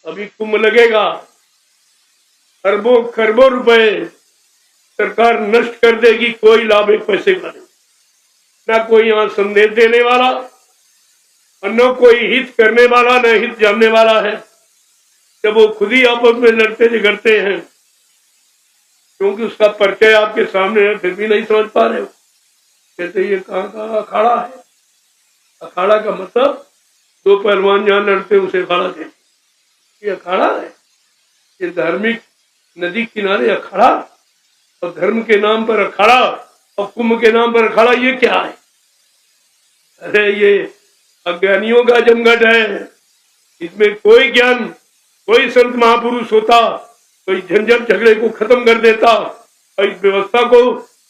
अभी कुंभ लगेगा, अरबों खरबों रुपए सरकार नष्ट कर देगी, कोई लाभ एक पैसे का नहीं, ना कोई यहाँ संदेश देने वाला और न कोई हित करने वाला, न हित जानने वाला है। जब वो खुद ही आपस में लड़ते झगड़ते हैं, क्योंकि उसका परिचय आपके सामने है, फिर भी नहीं समझ पा रहे हो। कहते ये कहाँ का अखाड़ा है? अखाड़ा का मतलब दो पहलवान जहाँ लड़ते उसे अखाड़ा कहते। ये अखाड़ा है? ये धार्मिक नदी किनारे अखाड़ा, और धर्म के नाम पर अखाड़ा, और कुंभ के नाम पर अखाड़ा, ये क्या है? अरे ये अज्ञानियों का जमघट है। इसमें कोई ज्ञान, कोई संत महापुरुष होता तो इस झंझट झगड़े को खत्म कर देता और इस व्यवस्था को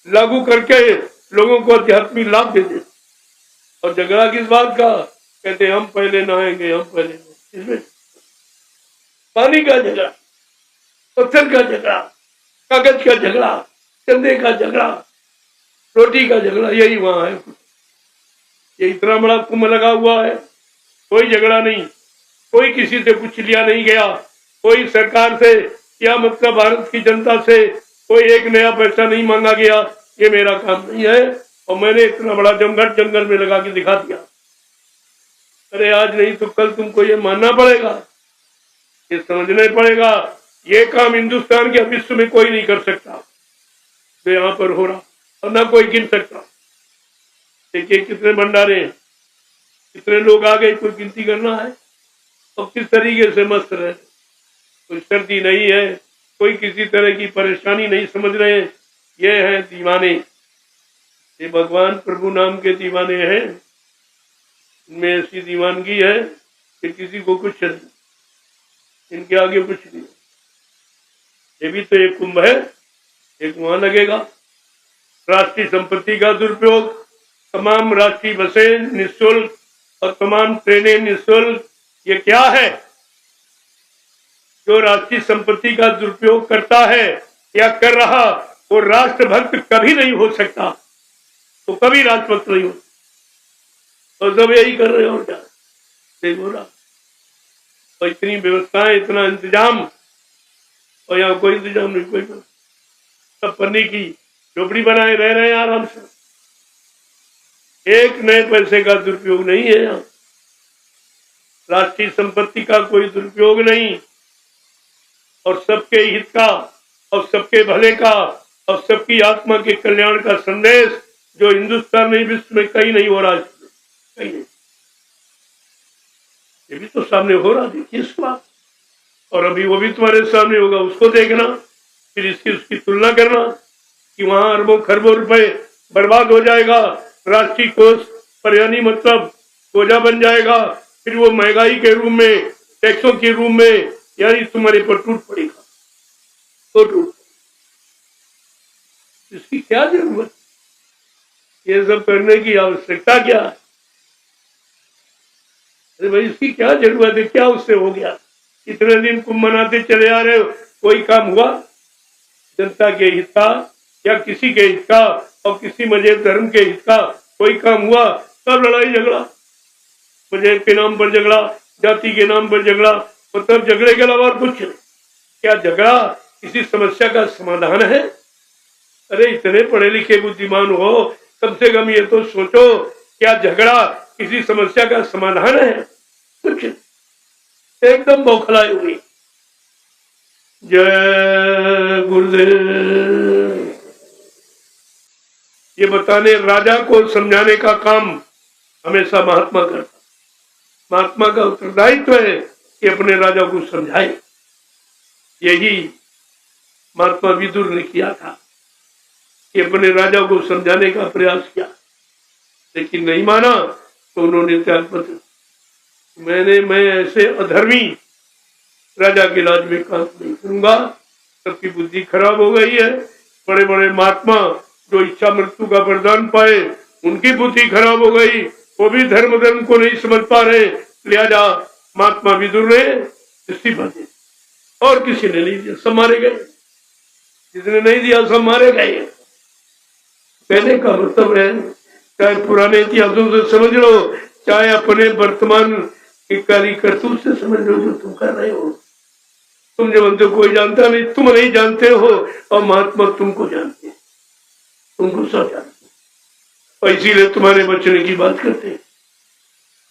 लागू करके लोगों को आध्यात्मिक लाभ दे देता। और झगड़ा किस बात का? कहते हम पहले नहाएंगे, हम पहले नहाएंगे। इसमें पानी का झगड़ा, पत्थर का झगड़ा, कागज का झगड़ा, चंदे का झगड़ा, रोटी का झगड़ा, यही वहां है। ये इतना बड़ा कुंभ लगा हुआ है, कोई झगड़ा नहीं, कोई किसी से कुछ लिया नहीं गया, कोई सरकार से या मतलब भारत की जनता से कोई एक नया पैसा नहीं मांगा गया। ये मेरा काम नहीं है और मैंने इतना बड़ा जमघट जंगल में लगा के दिखा दिया। अरे आज नहीं तो कल तुमको ये मानना पड़ेगा, ये समझना पड़ेगा, ये काम हिंदुस्तान के विश्व में कोई नहीं कर सकता जो यहाँ पर हो रहा, और ना कोई गिन सकता। देखिए कितने भंडारे, कितने लोग आ गए, कोई गिनती करना है? और किस तरीके से मस्त रहे, कोई सर्दी नहीं है, कोई किसी तरह की परेशानी नहीं समझ रहे। ये हैं दीवाने, ये भगवान प्रभु नाम के दीवाने हैं। इनमें ऐसी दीवानगी है कि किसी को कुछ नहीं, इनके आगे कुछ नहीं। ये भी तो एक कुंभ है, एक वहां लगेगा। राष्ट्रीय संपत्ति का दुरुपयोग, तमाम राष्ट्रीय बसें निःशुल्क और तमाम ट्रेनें निःशुल्क, ये क्या है? जो राष्ट्रीय संपत्ति का दुरुपयोग करता है या कर रहा, वो राष्ट्रभक्त कभी नहीं हो सकता, तो कभी राष्ट्रभक्त नहीं हो। और सब यही कर रहे हो, क्या देखो ना, और इतनी व्यवस्थाएं, इतना इंतजाम, और यहाँ कोई इंतजाम नहीं, कोई सब पन्नी की झोपड़ी बनाए रह रहे हैं आराम से। एक नए पैसे का दुरुपयोग नहीं है यहाँ, राष्ट्रीय संपत्ति का कोई दुरुपयोग नहीं, और सबके हित का और सबके भले का और सबकी आत्मा के कल्याण का संदेश जो हिंदुस्तान में विश्व में कहीं नहीं हो रहा, कहीं नहीं। ये भी तो सामने हो रहा, देखिए इस बात, और अभी वो भी तुम्हारे सामने होगा, उसको देखना, फिर इसकी उसकी तुलना करना कि वहां अरबों खरबों रुपए बर्बाद हो जाएगा, राष्ट्रीय कोष पर यानी मतलब बोझा बन जाएगा, फिर वो महंगाई के रूप में, टैक्सों के रूप में यानी तुम्हारे पर टूट पड़ेगा, तो टूट। इसकी क्या जरूरत, ये सब करने की आवश्यकता क्या है? अरे भाई इसकी क्या जरूरत है, क्या उससे हो गया? इतने दिन कुंभ मनाते चले आ रहे हो, कोई काम हुआ जनता के हित का या किसी के हित का और किसी मजहब धर्म के हित का कोई काम हुआ? सब लड़ाई झगड़ा, मजहब के नाम पर झगड़ा, जाति के नाम पर झगड़ा, मतलब झगड़े के अलावा और कुछ नहीं। क्या झगड़ा किसी समस्या का समाधान है? अरे इतने पढ़े लिखे बुद्धिमान हो, कम से कम ये तो सोचो, क्या झगड़ा किसी समस्या का समाधान है? कुछ एकदम बौखलाई हुई। जय गुरुदेव। ये बताने, राजा को समझाने का काम हमेशा महात्मा करता। महात्मा का उत्तरदायित्व है कि अपने राजा को समझाए। यही महात्मा विदुर ने किया था कि अपने राजा को समझाने का प्रयास किया, लेकिन नहीं माना तो उन्होंने त्याग पत्र, मैं ऐसे अधर्मी राजा के राज में काम नहीं करूंगा। सबकी बुद्धि खराब हो गई है। बड़े बड़े महात्मा जो इच्छा मृत्यु का वरदान पाए, उनकी बुद्धि खराब हो गई, वो भी धर्म को नहीं समझ पा रहे। लिहाजा महात्मा विदुर ने इस्तीफा दिया और किसी ने नहीं दिया, सब मारे गए। जिसने नहीं दिया सब मारे गए। कहने का मतलब है, चाहे पुराने इतिहासों से समझ लो, चाहे अपने वर्तमान की कार्य करतूत से समझ लो जो तुम कर रहे हो, तुम जो बनते हो कोई जानता नहीं, तुम नहीं जानते हो और महात्मा तुमको जानते हैं, तुमको सब जानते हैं और इसीलिए तुम्हारे बचने की बात करते हैं।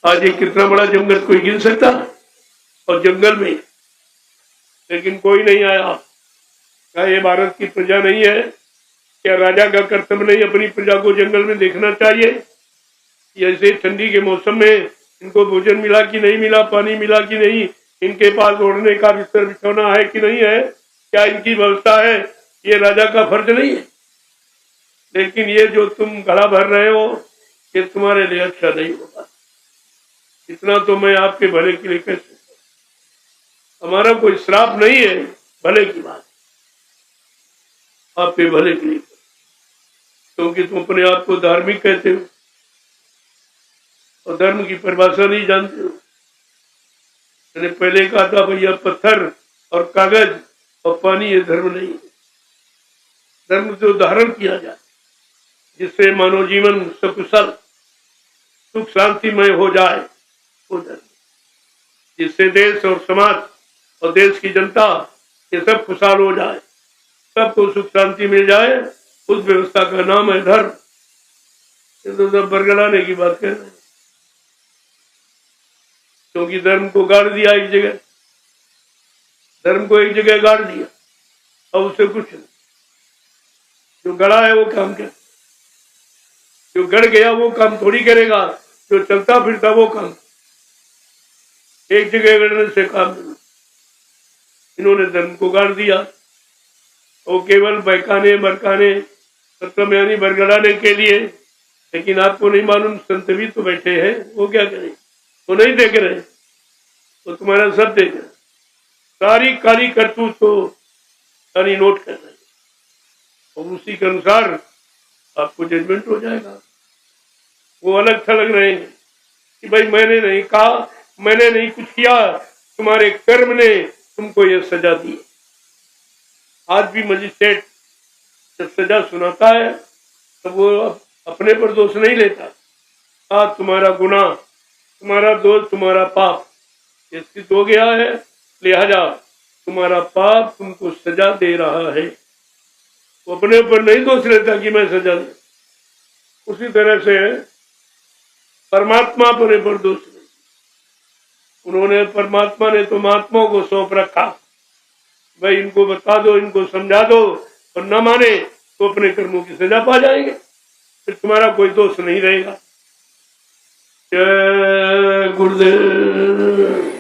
आज ये कितना बड़ा जंगल कोई गिन सकता, और जंगल में लेकिन कोई नहीं आया। क्या ये भारत की प्रजा नहीं है? क्या राजा का कर्तव्य नहीं अपनी प्रजा को जंगल में देखना चाहिए? ऐसे ठंडी के मौसम में इनको भोजन मिला कि नहीं मिला, पानी मिला कि नहीं, इनके पास ओढ़ने का बिस्तर बिछौना है कि नहीं है, क्या इनकी व्यवस्था है, ये राजा का फर्ज नहीं है? लेकिन ये जो तुम गला भर रहे हो ये तुम्हारे लिए अच्छा नहीं होगा। इतना तो मैं आपके भले के लिए कह सकता हूं। हमारा कोई श्राप नहीं है, भले की बात आपके भले के लिए, क्योंकि तुम अपने आप को धार्मिक कहते हो और धर्म की परिभाषा नहीं जानते हो। मैंने पहले कहा था भैया, पत्थर और कागज और पानी ये धर्म नहीं है। धर्म जो धारण किया जाए जिससे मानव जीवन सकुशल सुख शांतिमय हो जाए वो धर्म, जिससे देश और समाज और देश की जनता ये सब खुशहाल हो जाए, सबको सुख शांति मिल जाए, उस व्यवस्था का नाम है धर्म। ये तो सब बरगलाने की बात कर रहे हैं, क्योंकि धर्म को गाड़ दिया एक जगह, धर्म को एक जगह गाड़ दिया, अब उससे कुछ नहीं। जो गड़ा है वो काम कर, जो गड़ गया वो काम थोड़ी करेगा, जो चलता फिरता वो काम। एक जगह गड़ने से काम नहीं। इन्होंने धर्म को गाड़ दिया, वो केवल बहकाने बरकाने मतलब यानी बरगलाने के लिए। लेकिन आपको नहीं मालूम, संत भी तो बैठे हैं, वो क्या करें? वो नहीं देख रहे, वो तुम्हारा सब देख रहे, सारी काली करतूत को सारी नोट कर रहे, और उसी के अनुसार आपको जजमेंट हो जाएगा। वो अलग थलग रहेंगे कि भाई मैंने नहीं कहा, मैंने नहीं कुछ किया, तुम्हारे कर्म ने तुमको ये सजा दी। आज भी मजिस्ट्रेट जब सजा सुनाता है तो वो अपने पर दोष नहीं लेता। आज तुम्हारा गुनाह, तुम्हारा दोष, तुम्हारा पाप ये सिद्ध हो गया है, लिहाजा तुम्हारा पाप तुमको सजा दे रहा है। वो अपने ऊपर नहीं दोष लेता कि मैं सजा दे। उसी तरह से परमात्मा अपने पर दोष नहीं, उन्होंने परमात्मा ने तो महात्माओं को सौंप रखा, भाई इनको बता दो, इनको समझा दो, और न माने तो अपने कर्मों की सजा पा जाएंगे, फिर तुम्हारा कोई दोष नहीं रहेगा। जय गुरुदेव।